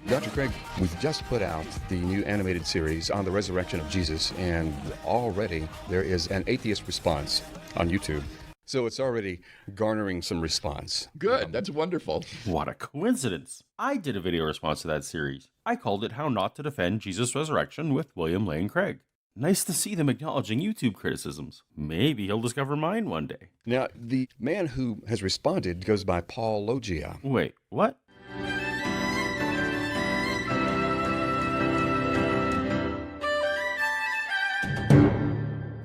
Dr. Craig, we've just put out the new animated series on the resurrection of Jesus, and already there is an atheist response on YouTube. So it's already garnering some response. Good, that's wonderful. What a coincidence. I did a video response to that series. I called it How Not to Defend Jesus' Resurrection with William Lane Craig. Nice to see them acknowledging YouTube criticisms. Maybe he'll discover mine one day. Now, the man who has responded goes by Paulogia. Wait, what?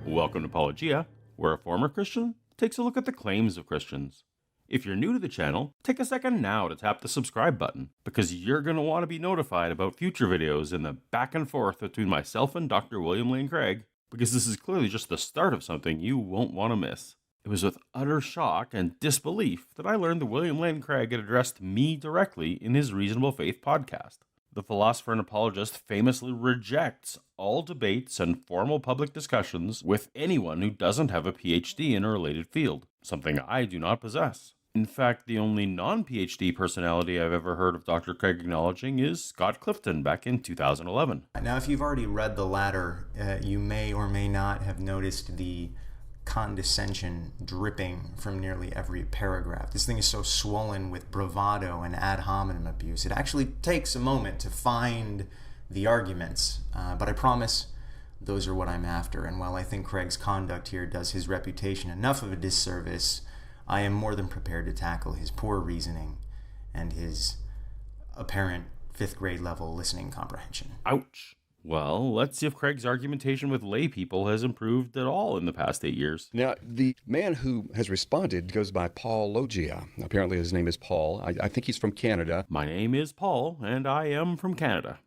Welcome to Paulogia, where a former Christian takes a look at the claims of Christians. If you're new to the channel, take a second now to tap the subscribe button, because you're going to want to be notified about future videos in the back and forth between myself and Dr. William Lane Craig, because this is clearly just the start of something you won't want to miss. It was with utter shock and disbelief that I learned that William Lane Craig had addressed me directly in his Reasonable Faith podcast. The philosopher and apologist famously rejects all debates and formal public discussions with anyone who doesn't have a PhD in a related field, something I do not possess. In fact, the only non-PhD personality I've ever heard of Dr. Craig acknowledging is Scott Clifton back in 2011. Now, if you've already read the latter, you may or may not have noticed the condescension dripping from nearly every paragraph. This thing is so swollen with bravado and ad hominem abuse. It actually takes a moment to find the arguments, but I promise those are what I'm after. And while I think Craig's conduct here does his reputation enough of a disservice, I am more than prepared to tackle his poor reasoning and his apparent 5th grade level listening comprehension. Ouch. Well, let's see if Craig's argumentation with lay people has improved at all in the past 8 years. Now, the man who has responded goes by Paulogia. Apparently his name is Paul. I think he's from Canada. My name is Paul, and I am from Canada.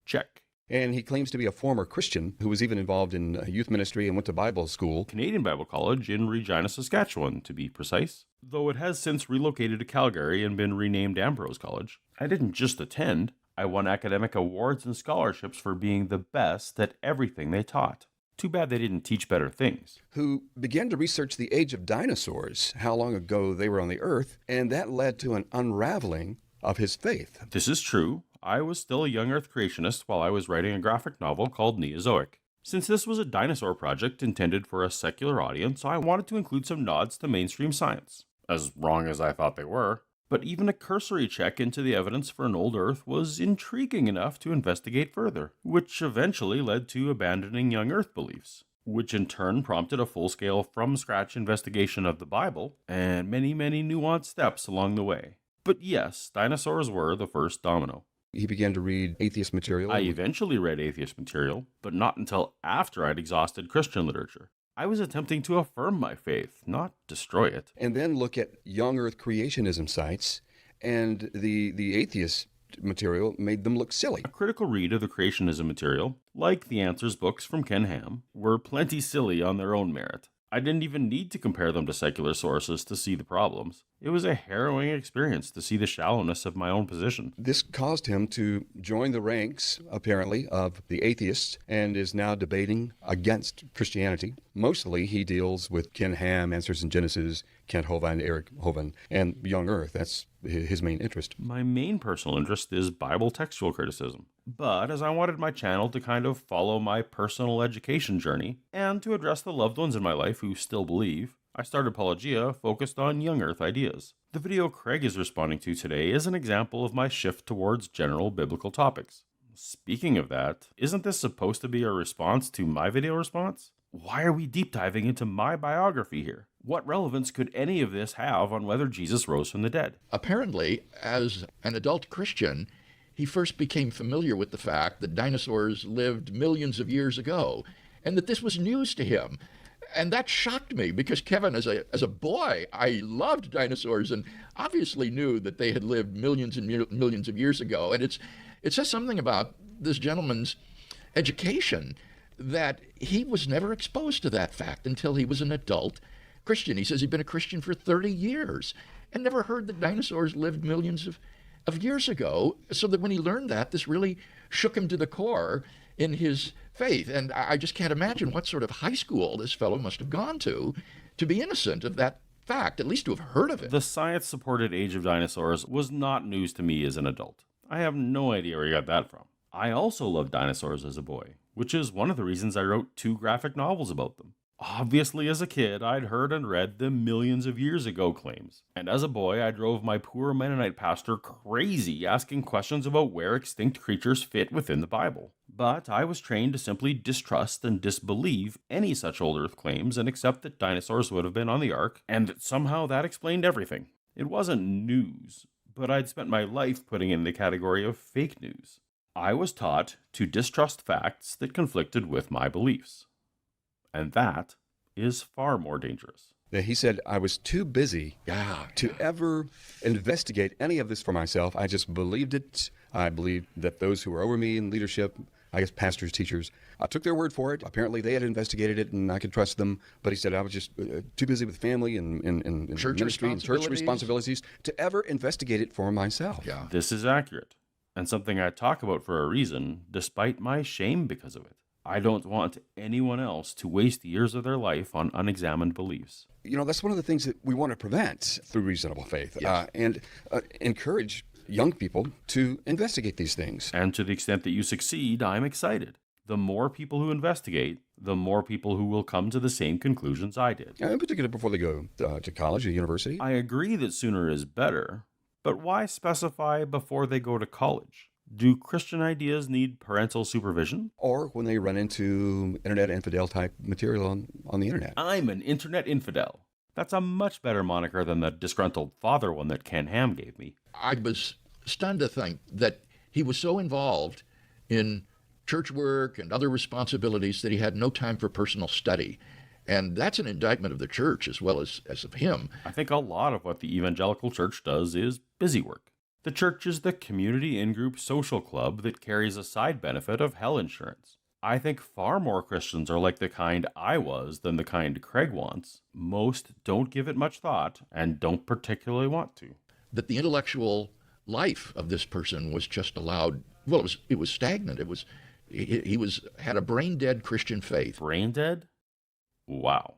Check. And he claims to be a former Christian who was even involved in youth ministry and went to Bible school. Canadian Bible College in Regina, Saskatchewan, to be precise. Though it has since relocated to Calgary and been renamed Ambrose College. I didn't just attend. I won academic awards and scholarships for being the best at everything they taught. Too bad they didn't teach better things. Who began to research the age of dinosaurs, how long ago they were on the earth, and that led to an unraveling of his faith. This is true. I was still a young Earth creationist while I was writing a graphic novel called Neozoic. Since this was a dinosaur project intended for a secular audience, I wanted to include some nods to mainstream science. As wrong as I thought they were. But even a cursory check into the evidence for an old Earth was intriguing enough to investigate further, which eventually led to abandoning young Earth beliefs, which in turn prompted a full-scale from-scratch investigation of the Bible, and many, many nuanced steps along the way. But yes, dinosaurs were the first domino. He began to read atheist material. I eventually read atheist material, but not until after I'd exhausted Christian literature. I was attempting to affirm my faith, not destroy it. And then look at young Earth creationism sites, and the atheist material made them look silly. A critical read of the creationism material, like the Answers books from Ken Ham, were plenty silly on their own merit. I didn't even need to compare them to secular sources to see the problems. It was a harrowing experience to see the shallowness of my own position. This caused him to join the ranks, apparently, of the atheists and is now debating against Christianity. Mostly he deals with Ken Ham, Answers in Genesis, Kent Hovind, Eric Hovind, and Young Earth. That's his main interest. My main personal interest is Bible textual criticism. But as I wanted my channel to kind of follow my personal education journey and to address the loved ones in my life who still believe, I started Paulogia focused on young Earth ideas. The video Craig is responding to today is an example of my shift towards general biblical topics. Speaking of that, isn't this supposed to be a response to my video response? Why are we deep diving into my biography here? What relevance could any of this have on whether Jesus rose from the dead? Apparently, as an adult Christian, he first became familiar with the fact that dinosaurs lived millions of years ago, and that this was news to him. And that shocked me because Kevin, as a boy, I loved dinosaurs and obviously knew that they had lived millions and millions of years ago. And it says something about this gentleman's education that he was never exposed to that fact until he was an adult Christian. He says he'd been a Christian for 30 years and never heard that dinosaurs lived millions of years ago. So that when he learned that, this really shook him to the core in his faith. And I just can't imagine what sort of high school this fellow must have gone to be innocent of that fact, at least to have heard of it. The science-supported age of dinosaurs was not news to me as an adult. I have no idea where he got that from. I also loved dinosaurs as a boy, which is one of the reasons I wrote 2 graphic novels about them. Obviously, as a kid, I'd heard and read the millions of years ago claims. And as a boy, I drove my poor Mennonite pastor crazy asking questions about where extinct creatures fit within the Bible. But I was trained to simply distrust and disbelieve any such old Earth claims and accept that dinosaurs would have been on the ark, and that somehow that explained everything. It wasn't news, but I'd spent my life putting it in the category of fake news. I was taught to distrust facts that conflicted with my beliefs. And that is far more dangerous. He said, I was too busy to ever investigate any of this for myself. I just believed it. I believed that those who were over me in leadership, I guess pastors, teachers, I took their word for it. Apparently they had investigated it and I could trust them. But he said, I was just too busy with family and ministry and church responsibilities to ever investigate it for myself. Yeah. This is accurate, and something I talk about for a reason, despite my shame because of it. I don't want anyone else to waste years of their life on unexamined beliefs. You know, that's one of the things that we want to prevent through reasonable faith, and encourage young people to investigate these things. And to the extent that you succeed, I'm excited. The more people who investigate, the more people who will come to the same conclusions I did. In particular, before they go to college or university. I agree that sooner is better, but why specify before they go to college? Do Christian ideas need parental supervision? Or when they run into internet infidel type material on the internet. I'm an internet infidel. That's a much better moniker than the disgruntled father one that Ken Ham gave me. I was stunned to think that he was so involved in church work and other responsibilities that he had no time for personal study. And that's an indictment of the church as well as of him. I think a lot of what the evangelical church does is busy work. The church is the community in-group social club that carries a side benefit of health insurance. I think far more Christians are like the kind I was than the kind Craig wants. Most don't give it much thought and don't particularly want to. That the intellectual life of this person was just allowed, well, it was stagnant. He had a brain-dead Christian faith. Brain dead? Wow.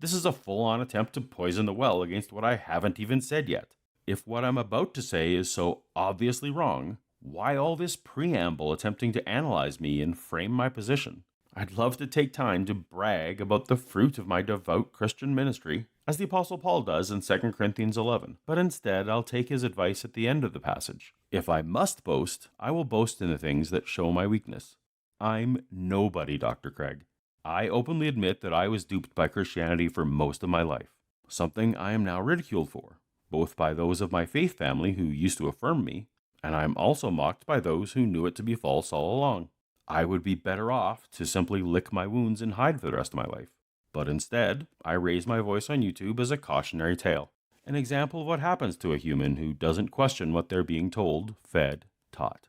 This is a full-on attempt to poison the well against what I haven't even said yet. If what I'm about to say is so obviously wrong, why all this preamble attempting to analyze me and frame my position? I'd love to take time to brag about the fruit of my devout Christian ministry, as the Apostle Paul does in 2 Corinthians 11, but instead I'll take his advice at the end of the passage. If I must boast, I will boast in the things that show my weakness. I'm nobody, Dr. Craig. I openly admit that I was duped by Christianity for most of my life, something I am now ridiculed for, both by those of my faith family who used to affirm me, and I am also mocked by those who knew it to be false all along. I would be better off to simply lick my wounds and hide for the rest of my life. But instead, I raise my voice on YouTube as a cautionary tale, an example of what happens to a human who doesn't question what they're being told, fed, taught.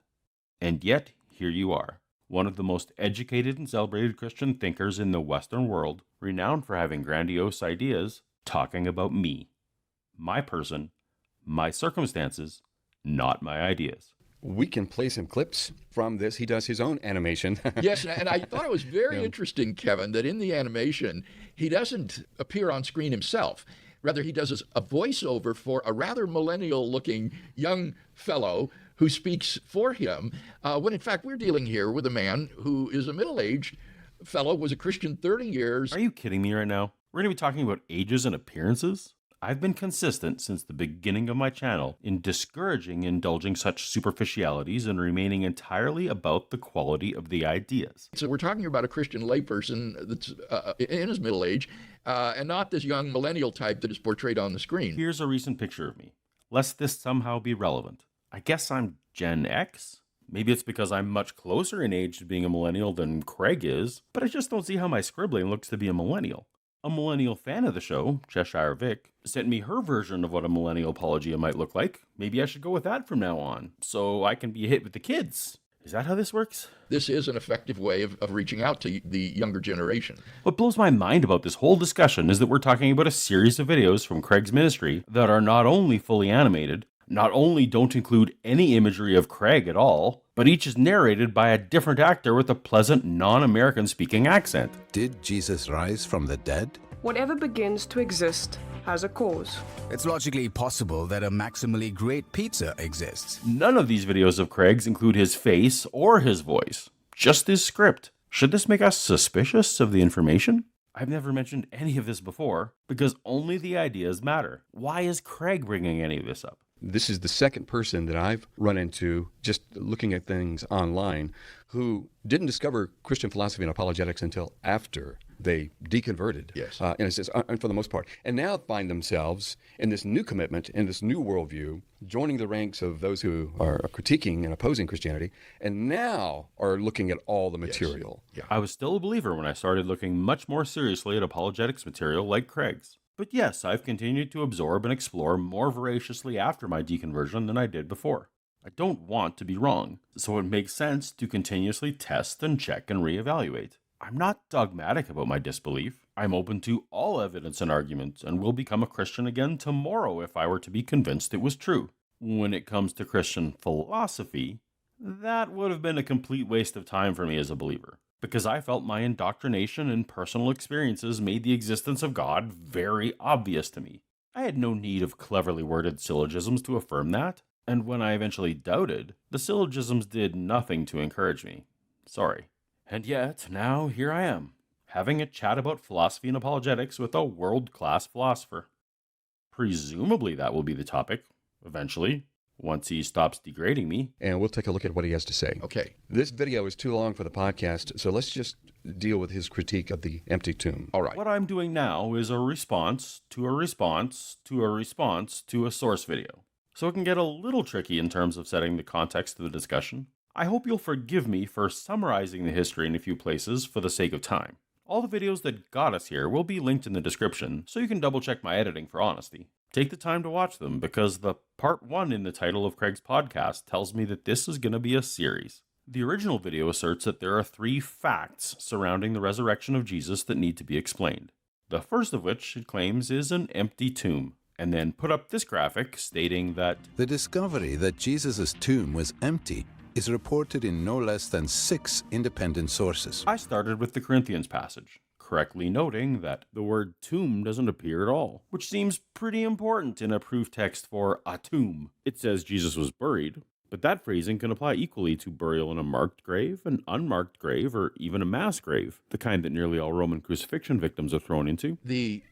And yet, here you are, one of the most educated and celebrated Christian thinkers in the Western world, renowned for having grandiose ideas, talking about me. My person, my circumstances, not my ideas. We can play some clips from this. He does his own animation. Yes, and I thought it was very interesting, Kevin, that in the animation, he doesn't appear on screen himself. Rather, he does a voiceover for a rather millennial-looking young fellow who speaks for him, when in fact we're dealing here with a man who is a middle-aged fellow, was a Christian 30 years. Are you kidding me right now? We're going to be talking about ages and appearances? I've been consistent since the beginning of my channel in discouraging indulging such superficialities and remaining entirely about the quality of the ideas. So we're talking about a Christian layperson that's in his middle age, and not this young millennial type that is portrayed on the screen. Here's a recent picture of me, lest this somehow be relevant. I guess I'm Gen X? Maybe it's because I'm much closer in age to being a millennial than Craig is, but I just don't see how my scribbling looks to be a millennial. A millennial fan of the show, Cheshire Vic, sent me her version of what a millennial Paulogia might look like. Maybe I should go with that from now on, so I can be hit with the kids. Is that how this works? This is an effective way of reaching out to the younger generation. What blows my mind about this whole discussion is that we're talking about a series of videos from Craig's ministry that are not only fully animated, not only don't include any imagery of Craig at all, but each is narrated by a different actor with a pleasant non-American speaking accent. Did Jesus rise from the dead? Whatever begins to exist has a cause. It's logically possible that a maximally great pizza exists. None of these videos of Craig's include his face or his voice, just his script. Should this make us suspicious of the information? I've never mentioned any of this before, because only the ideas matter. Why is Craig bringing any of this up? This is the second person that I've run into just looking at things online who didn't discover Christian philosophy and apologetics until after they deconverted, Yes. in a sense, for the most part, and now find themselves in this new commitment, in this new worldview, joining the ranks of those who are critiquing and opposing Christianity, and now are looking at all the material. Yeah. I was still a believer when I started looking much more seriously at apologetics material like Craig's. But yes, I've continued to absorb and explore more voraciously after my deconversion than I did before. I don't want to be wrong, so it makes sense to continuously test and check and reevaluate. I'm not dogmatic about my disbelief. I'm open to all evidence and argument, and will become a Christian again tomorrow if I were to be convinced it was true. When it comes to Christian philosophy, that would have been a complete waste of time for me as a believer, because I felt my indoctrination and personal experiences made the existence of God very obvious to me. I had no need of cleverly worded syllogisms to affirm that, and when I eventually doubted, the syllogisms did nothing to encourage me. Sorry. And yet, now here I am, having a chat about philosophy and apologetics with a world-class philosopher. Presumably that will be the topic, eventually, once he stops degrading me. And we'll take a look at what he has to say. Okay. This video is too long for the podcast, so let's just deal with his critique of the empty tomb. All right. What I'm doing now is a response to a response to a response to a source video, so it can get a little tricky in terms of setting the context of the discussion. I hope you'll forgive me for summarizing the history in a few places for the sake of time. All the videos that got us here will be linked in the description, so you can double check my editing for honesty. Take the time to watch them, because the part 1 in the title of Craig's podcast tells me that this is going to be a series. The original video asserts that there are 3 facts surrounding the resurrection of Jesus that need to be explained. The first of which, it claims, is an empty tomb, and then put up this graphic stating that the discovery that Jesus' tomb was empty is reported in no less than 6 independent sources. I started with the Corinthians passage, correctly noting that the word tomb doesn't appear at all, which seems pretty important in a proof text for a tomb. It says Jesus was buried, but that phrasing can apply equally to burial in a marked grave, an unmarked grave, or even a mass grave, the kind that nearly all Roman crucifixion victims are thrown into. The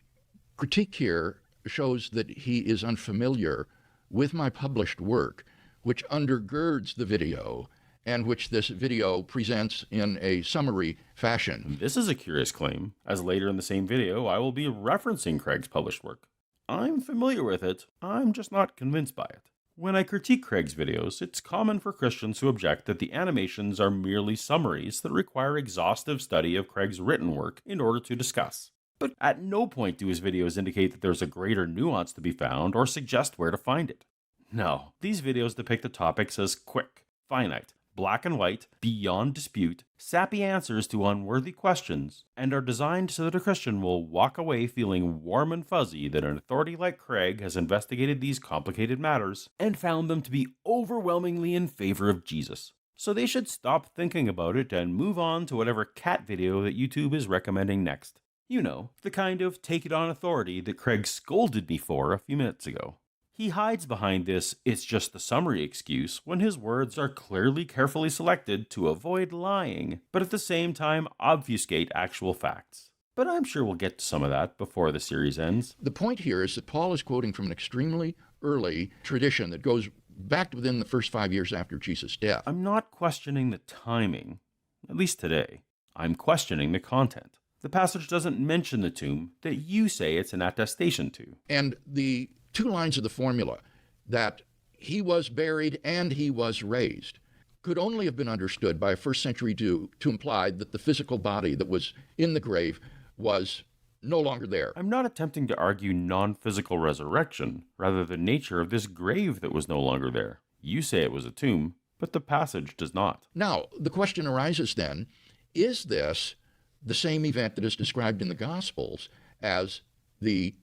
critique here shows that he is unfamiliar with my published work, which undergirds the video, and which this video presents in a summary fashion. This is a curious claim, as later in the same video I will be referencing Craig's published work. I'm familiar with it, I'm just not convinced by it. When I critique Craig's videos, it's common for Christians who object that the animations are merely summaries that require exhaustive study of Craig's written work in order to discuss. But at no point do his videos indicate that there's a greater nuance to be found or suggest where to find it. No, these videos depict the topics as quick, finite, black and white, beyond dispute, sappy answers to unworthy questions, and are designed so that a Christian will walk away feeling warm and fuzzy that an authority like Craig has investigated these complicated matters and found them to be overwhelmingly in favor of Jesus. So they should stop thinking about it and move on to whatever cat video that YouTube is recommending next. You know, the kind of take it on authority that Craig scolded me for a few minutes ago. He hides behind this "it's just the summary" excuse when his words are clearly carefully selected to avoid lying, but at the same time obfuscate actual facts. But I'm sure we'll get to some of that before the series ends. The point here is that Paul is quoting from an extremely early tradition that goes back to within the first 5 years after Jesus' death. I'm not questioning the timing, at least today. I'm questioning the content. The passage doesn't mention the tomb that you say it's an attestation to. And the 2 lines of the formula, that he was buried and he was raised, could only have been understood by a first century Jew to imply that the physical body that was in the grave was no longer there. I'm not attempting to argue non-physical resurrection, rather the nature of this grave that was no longer there. You say it was a tomb, but the passage does not. Now, the question arises then, is this the same event that is described in the Gospels as the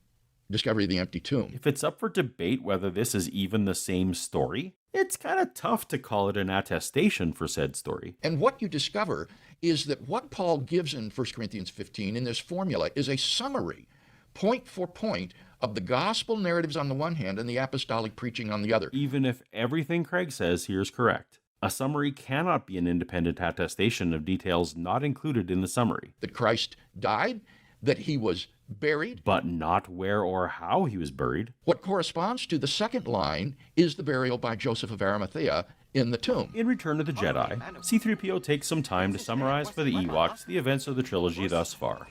discovery of the empty tomb? If it's up for debate whether this is even the same story, it's kind of tough to call it an attestation for said story. And what you discover is that what Paul gives in 1 Corinthians 15 in this formula is a summary, point for point, of the gospel narratives on the one hand and the apostolic preaching on the other. Even if everything Craig says here is correct, a summary cannot be an independent attestation of details not included in the summary. That Christ died, that he was buried, but not where or how he was buried. What corresponds to the second line is the burial by Joseph of Arimathea in the tomb. In Return of the Jedi, C-3PO takes some time to summarize for the Ewoks the events of the trilogy thus far,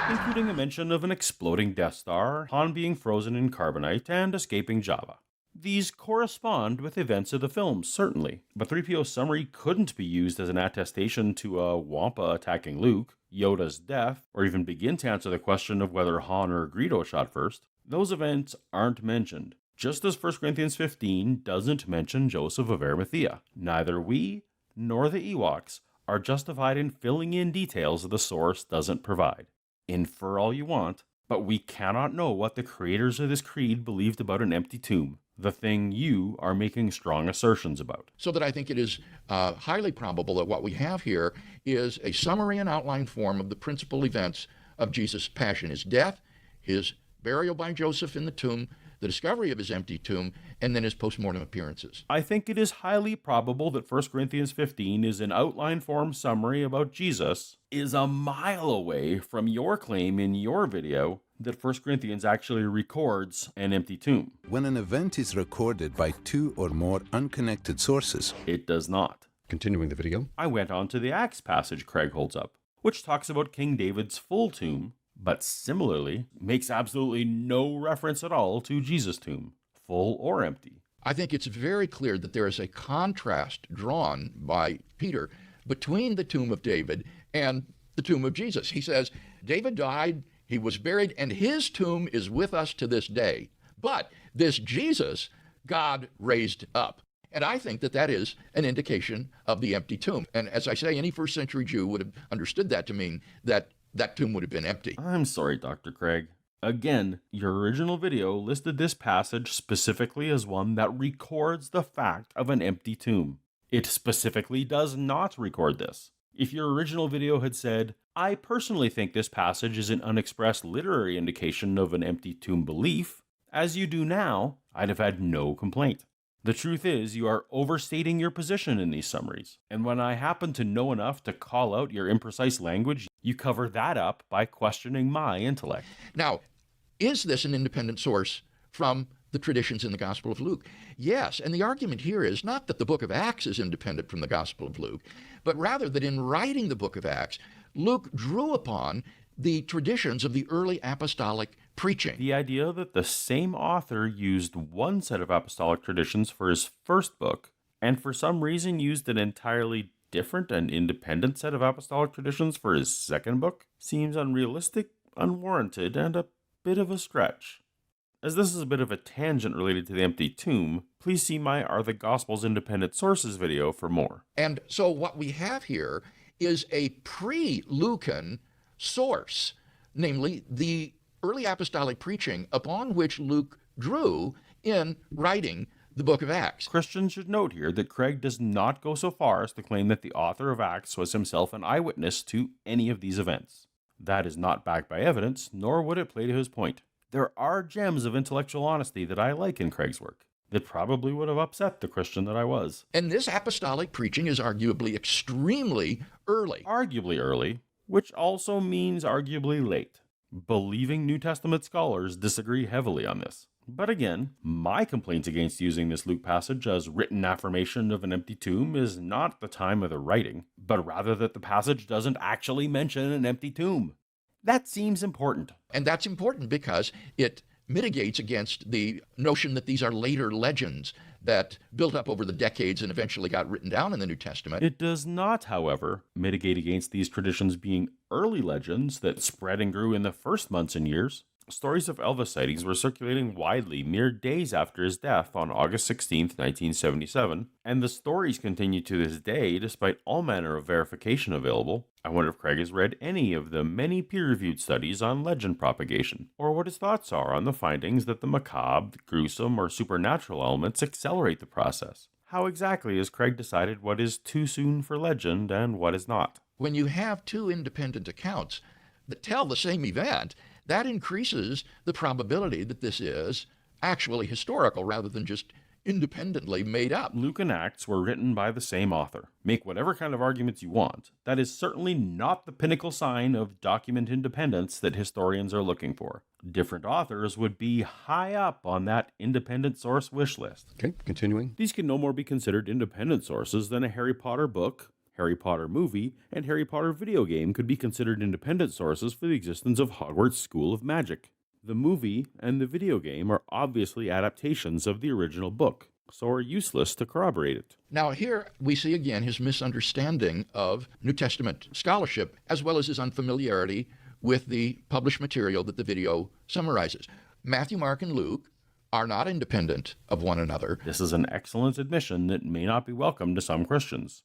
including a mention of an exploding Death Star, Han being frozen in carbonite, and escaping Jabba. These correspond with events of the films, certainly, but 3PO's summary couldn't be used as an attestation to a Wampa attacking Luke, Yoda's death, or even begin to answer the question of whether Han or Greedo shot first. Those events aren't mentioned, just as 1 Corinthians 15 doesn't mention Joseph of Arimathea. Neither we nor the Ewoks are justified in filling in details that the source doesn't provide. Infer all you want, but we cannot know what the creators of this creed believed about an empty tomb, the thing you are making strong assertions about. So that I think it is highly probable that what we have here is a summary and outline form of the principal events of Jesus' passion, his death, his burial by Joseph in the tomb, the discovery of his empty tomb, and then his post-mortem appearances. I think it is highly probable that 1 Corinthians 15 is an outline form summary about Jesus, is a mile away from your claim in your video that 1 Corinthians actually records an empty tomb. When an event is recorded by two or more unconnected sources, it does not. Continuing the video, I went on to the Acts passage Craig holds up, which talks about King David's full tomb, but similarly makes absolutely no reference at all to Jesus' tomb, full or empty. I think it's very clear that there is a contrast drawn by Peter between the tomb of David and the tomb of Jesus. He says, David died, he was buried, and his tomb is with us to this day. But this Jesus, God raised up. And I think that that is an indication of the empty tomb. And as I say, any first century Jew would have understood that to mean that that tomb would have been empty. I'm sorry, Dr. Craig. Again, your original video listed this passage specifically as one that records the fact of an empty tomb. It specifically does not record this. If your original video had said, I personally think this passage is an unexpressed literary indication of an empty tomb belief, as you do now, I'd have had no complaint. The truth is, you are overstating your position in these summaries, and when I happen to know enough to call out your imprecise language, you cover that up by questioning my intellect. Now, is this an independent source from the traditions in the Gospel of Luke? Yes, and the argument here is not that the book of Acts is independent from the Gospel of Luke, but rather that in writing the book of Acts, Luke drew upon the traditions of the early apostolic preaching. The idea that the same author used one set of apostolic traditions for his first book, and for some reason used an entirely different and independent set of apostolic traditions for his second book, seems unrealistic, unwarranted, and a bit of a stretch. As this is a bit of a tangent related to the empty tomb, please see my Are the Gospels Independent Sources video for more. And so what we have here is a pre-Lucan source, namely the early apostolic preaching upon which Luke drew in writing the book of Acts. Christians should note here that Craig does not go so far as to claim that the author of Acts was himself an eyewitness to any of these events. That is not backed by evidence, nor would it play to his point. There are gems of intellectual honesty that I like in Craig's work that probably would have upset the Christian that I was. And this apostolic preaching is arguably extremely early. Arguably early, which also means arguably late. Believing New Testament scholars disagree heavily on this. But again, my complaint against using this Luke passage as written affirmation of an empty tomb is not the time of the writing, but rather that the passage doesn't actually mention an empty tomb. That seems important. And that's important because it mitigates against the notion that these are later legends that built up over the decades and eventually got written down in the New Testament. It does not, however, mitigate against these traditions being early legends that spread and grew in the first months and years. Stories of Elvis sightings were circulating widely mere days after his death on August 16, 1977, and the stories continue to this day despite all manner of verification available. I wonder if Craig has read any of the many peer-reviewed studies on legend propagation, or what his thoughts are on the findings that the macabre, gruesome, or supernatural elements accelerate the process. How exactly has Craig decided what is too soon for legend and what is not? When you have two independent accounts, that tell the same event, that increases the probability that this is actually historical rather than just independently made up. Luke and Acts were written by the same author. Make whatever kind of arguments you want. That is certainly not the pinnacle sign of document independence that historians are looking for. Different authors would be high up on that independent source wish list. Okay, continuing. These can no more be considered independent sources than a Harry Potter book, Harry Potter movie, and Harry Potter video game could be considered independent sources for the existence of Hogwarts School of Magic. The movie and the video game are obviously adaptations of the original book, so are useless to corroborate it. Now here we see again his misunderstanding of New Testament scholarship, as well as his unfamiliarity with the published material that the video summarizes. Matthew, Mark, and Luke are not independent of one another. This is an excellent admission that may not be welcome to some Christians.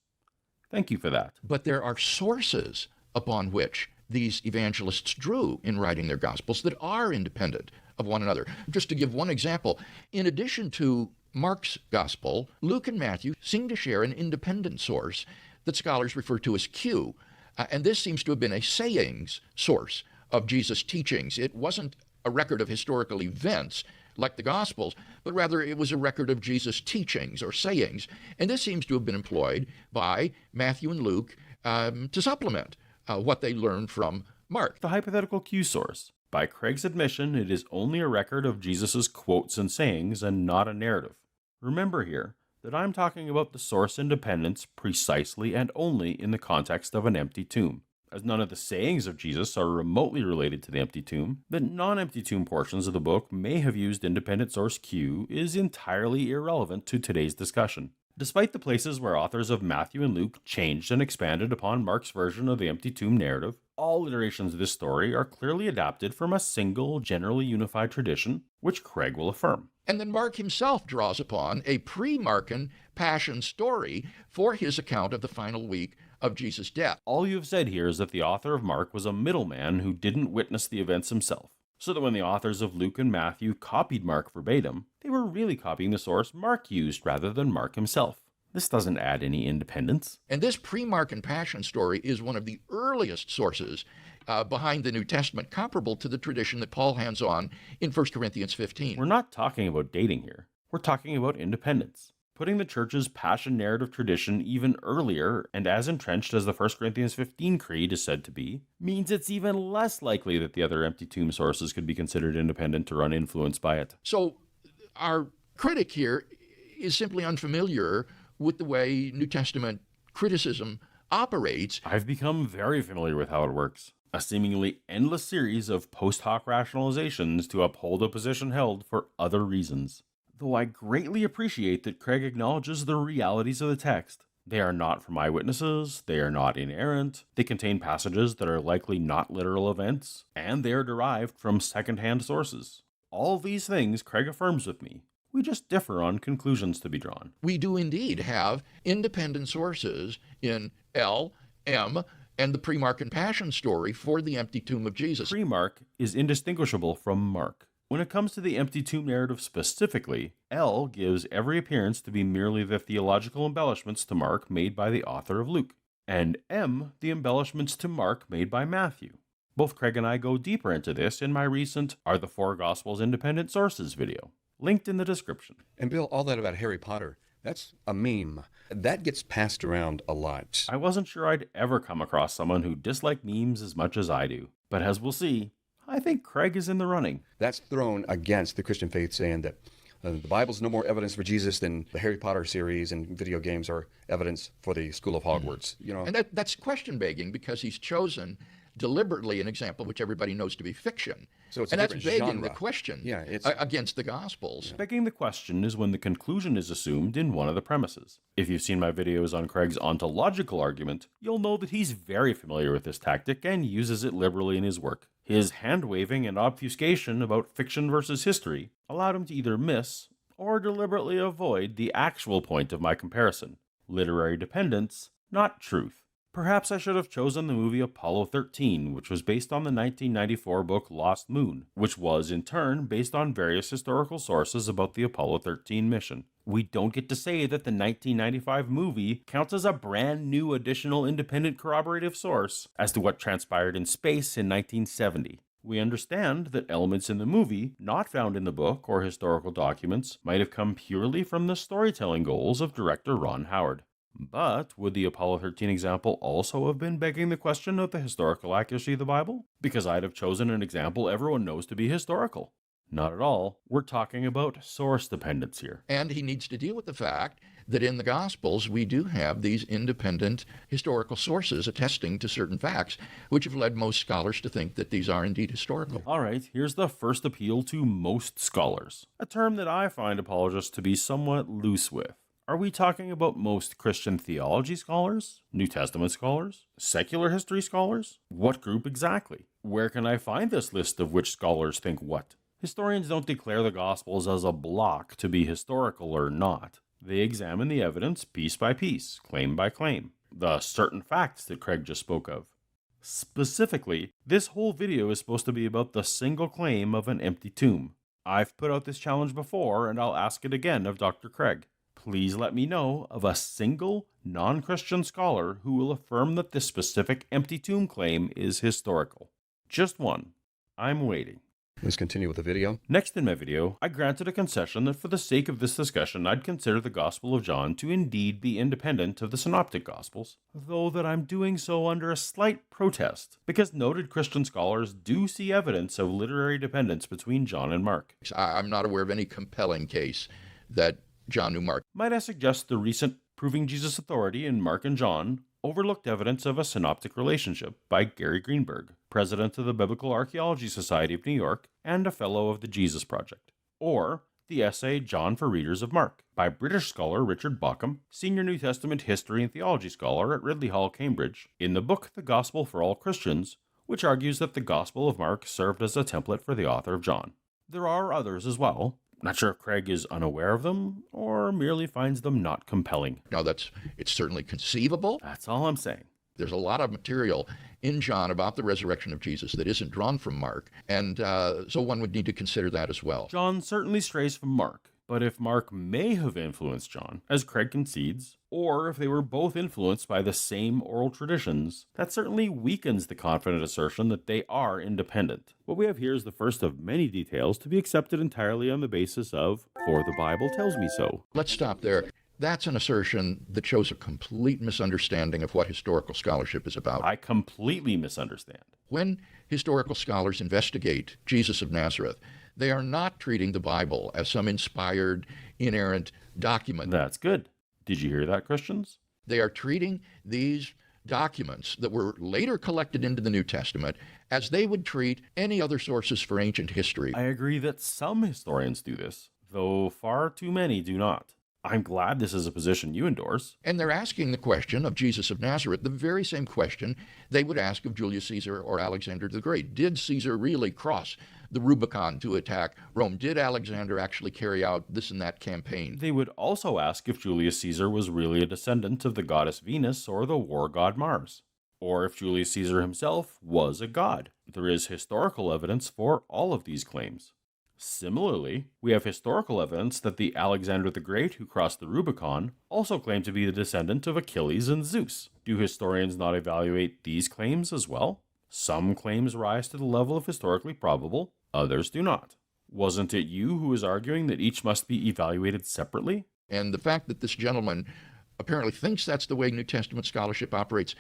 Thank you for that. But there are sources upon which these evangelists drew in writing their Gospels that are independent of one another. Just to give one example, in addition to Mark's Gospel, Luke and Matthew seem to share an independent source that scholars refer to as Q. And this seems to have been a sayings source of Jesus' teachings. It wasn't a record of historical events like the Gospels, but rather it was a record of Jesus' teachings or sayings. And this seems to have been employed by Matthew and Luke to supplement what they learned from Mark. The hypothetical Q source. By Craig's admission, it is only a record of Jesus' quotes and sayings and not a narrative. Remember here that I'm talking about the source independence precisely and only in the context of an empty tomb. As none of the sayings of Jesus are remotely related to the empty tomb, the non-empty tomb portions of the book may have used independent source Q is entirely irrelevant to today's discussion. Despite the places where authors of Matthew and Luke changed and expanded upon Mark's version of the empty tomb narrative, all iterations of this story are clearly adapted from a single, generally unified tradition, which Craig will affirm. And then Mark himself draws upon a pre-Markan passion story for his account of the final week of Jesus' death. All you have said here is that the author of Mark was a middleman who didn't witness the events himself, so that when the authors of Luke and Matthew copied Mark verbatim, they were really copying the source Mark used rather than Mark himself. This doesn't add any independence. And this pre-Markan passion story is one of the earliest sources behind the New Testament, comparable to the tradition that Paul hands on in 1 Corinthians 15. We're not talking about dating here. We're talking about independence. Putting the church's passion narrative tradition even earlier and as entrenched as the 1 Corinthians 15 creed is said to be, means it's even less likely that the other empty tomb sources could be considered independent or uninfluenced by it. So our critic here is simply unfamiliar with the way New Testament criticism operates. I've become very familiar with how it works. A seemingly endless series of post hoc rationalizations to uphold a position held for other reasons. Though I greatly appreciate that Craig acknowledges the realities of the text. They are not from eyewitnesses, they are not inerrant, they contain passages that are likely not literal events, and they are derived from second-hand sources. All these things Craig affirms with me. We just differ on conclusions to be drawn. We do indeed have independent sources in L, M, and the pre-Markan passion story for the empty tomb of Jesus. Pre-Mark is indistinguishable from Mark. When it comes to the empty tomb narrative specifically, L gives every appearance to be merely the theological embellishments to Mark made by the author of Luke, and M the embellishments to Mark made by Matthew. Both Craig and I go deeper into this in my recent Are the Four Gospels Independent Sources video, linked in the description. And Bill, all that about Harry Potter, that's a meme. That gets passed around a lot. I wasn't sure I'd ever come across someone who disliked memes as much as I do, but as we'll see, I think Craig is in the running. That's thrown against the Christian faith, saying that the Bible's no more evidence for Jesus than the Harry Potter series and video games are evidence for the School of Hogwarts. You know, And that's question begging because he's chosen deliberately an example which everybody knows to be fiction. So it's and a that's different begging genre. the question it's against the Gospels. Begging the question is when the conclusion is assumed in one of the premises. If you've seen my videos on Craig's ontological argument, you'll know that he's very familiar with this tactic and uses it liberally in his work. His hand-waving and obfuscation about fiction versus history allowed him to either miss or deliberately avoid the actual point of my comparison: literary dependence, not truth. Perhaps I should have chosen the movie Apollo 13, which was based on the 1994 book Lost Moon, which was, in turn, based on various historical sources about the Apollo 13 mission. We don't get to say that the 1995 movie counts as a brand new additional independent corroborative source as to what transpired in space in 1970. We understand that elements in the movie, not found in the book or historical documents, might have come purely from the storytelling goals of director Ron Howard. But would the Apollo 13 example also have been begging the question of the historical accuracy of the Bible? Because I'd have chosen an example everyone knows to be historical. Not at all. We're talking about source dependence here. And he needs to deal with the fact that in the Gospels we do have these independent historical sources attesting to certain facts, which have led most scholars to think that these are indeed historical. All right, here's the first appeal to most scholars, a term that I find apologists to be somewhat loose with. Are we talking about most Christian theology scholars? New Testament scholars? Secular history scholars? What group exactly? Where can I find this list of which scholars think what? Historians don't declare the Gospels as a block to be historical or not. They examine the evidence piece by piece, claim by claim, the certain facts that Craig just spoke of. Specifically, this whole video is supposed to be about the single claim of an empty tomb. I've put out this challenge before, and I'll ask it again of Dr. Craig. Please let me know of a single non-Christian scholar who will affirm that this specific empty tomb claim is historical. Just one. I'm waiting. Let's continue with the video. Next in my video, I granted a concession that for the sake of this discussion, I'd consider the Gospel of John to indeed be independent of the Synoptic Gospels, though that I'm doing so under a slight protest, because noted Christian scholars do see evidence of literary dependence between John and Mark. I'm not aware of any compelling case that John knew Mark. Might I suggest the recent Proving Jesus' Authority in Mark and John overlooked evidence of a synoptic relationship by Gary Greenberg, president of the Biblical Archaeology Society of New York and a fellow of the Jesus Project. Or the essay John for Readers of Mark by British scholar Richard Bauckham, senior New Testament history and theology scholar at Ridley Hall, Cambridge, in the book The Gospel for All Christians, which argues that the Gospel of Mark served as a template for the author of John. There are others as well. Not sure if Craig is unaware of them or merely finds them not compelling. Now, it's certainly conceivable. That's all I'm saying. There's a lot of material in John about the resurrection of Jesus that isn't drawn from Mark, and so one would need to consider that as well. John certainly strays from Mark, but if Mark may have influenced John, as Craig concedes, or if they were both influenced by the same oral traditions, that certainly weakens the confident assertion that they are independent. What we have here is the first of many details to be accepted entirely on the basis of, for the Bible tells me so. Let's stop there. That's an assertion that shows a complete misunderstanding of what historical scholarship is about. I completely misunderstand. When historical scholars investigate Jesus of Nazareth, they are not treating the Bible as some inspired, inerrant document. That's good. Did you hear that, Christians? They are treating these documents that were later collected into the New Testament as they would treat any other sources for ancient history. I agree that some historians do this, though far too many do not. I'm glad this is a position you endorse. And they're asking the question of Jesus of Nazareth, the very same question they would ask of Julius Caesar or Alexander the Great. Did Caesar really cross the Rubicon to attack Rome? Did Alexander actually carry out this and that campaign? They would also ask if Julius Caesar was really a descendant of the goddess Venus or the war god Mars, or if Julius Caesar himself was a god. There is historical evidence for all of these claims. Similarly, we have historical evidence that the Alexander the Great who crossed the Rubicon also claimed to be the descendant of Achilles and Zeus. Do historians not evaluate these claims as well? Some claims rise to the level of historically probable, others do not. Wasn't it you who was arguing that each must be evaluated separately? And the fact that this gentleman apparently thinks that's the way New Testament scholarship operates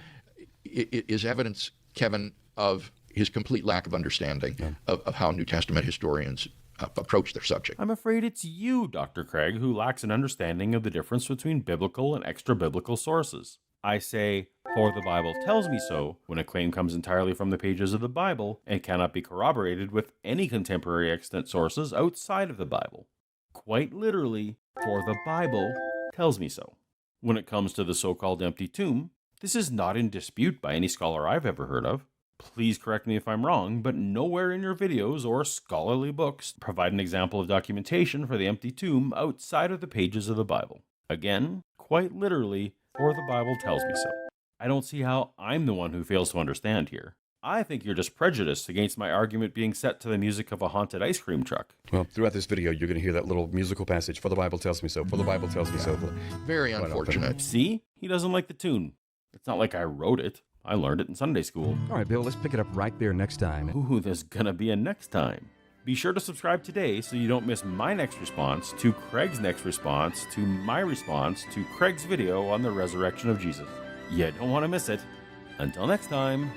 is evidence, Kevin, of his complete lack of understanding of how New Testament historians approach their subject. I'm afraid it's you, Dr. Craig, who lacks an understanding of the difference between biblical and extra-biblical sources. I say, for the Bible tells me so, when a claim comes entirely from the pages of the Bible and cannot be corroborated with any contemporary extant sources outside of the Bible. Quite literally, for the Bible tells me so. When it comes to the so-called empty tomb, this is not in dispute by any scholar I've ever heard of. Please correct me if I'm wrong, but nowhere in your videos or scholarly books provide an example of documentation for the empty tomb outside of the pages of the Bible. Again, quite literally, for the Bible tells me so. I don't see how I'm the one who fails to understand here. I think you're just prejudiced against my argument being set to the music of a haunted ice cream truck. Well, throughout this video, you're going to hear that little musical passage, for the Bible tells me so, for the Bible tells me so. Very unfortunate. See? He doesn't like the tune. It's not like I wrote it. I learned it in Sunday school. All right, Bill, let's pick it up right there next time. Ooh, there's gonna be a next time. Be sure to subscribe today so you don't miss my next response to Craig's next response to my response to Craig's video on the resurrection of Jesus. You don't want to miss it. Until next time.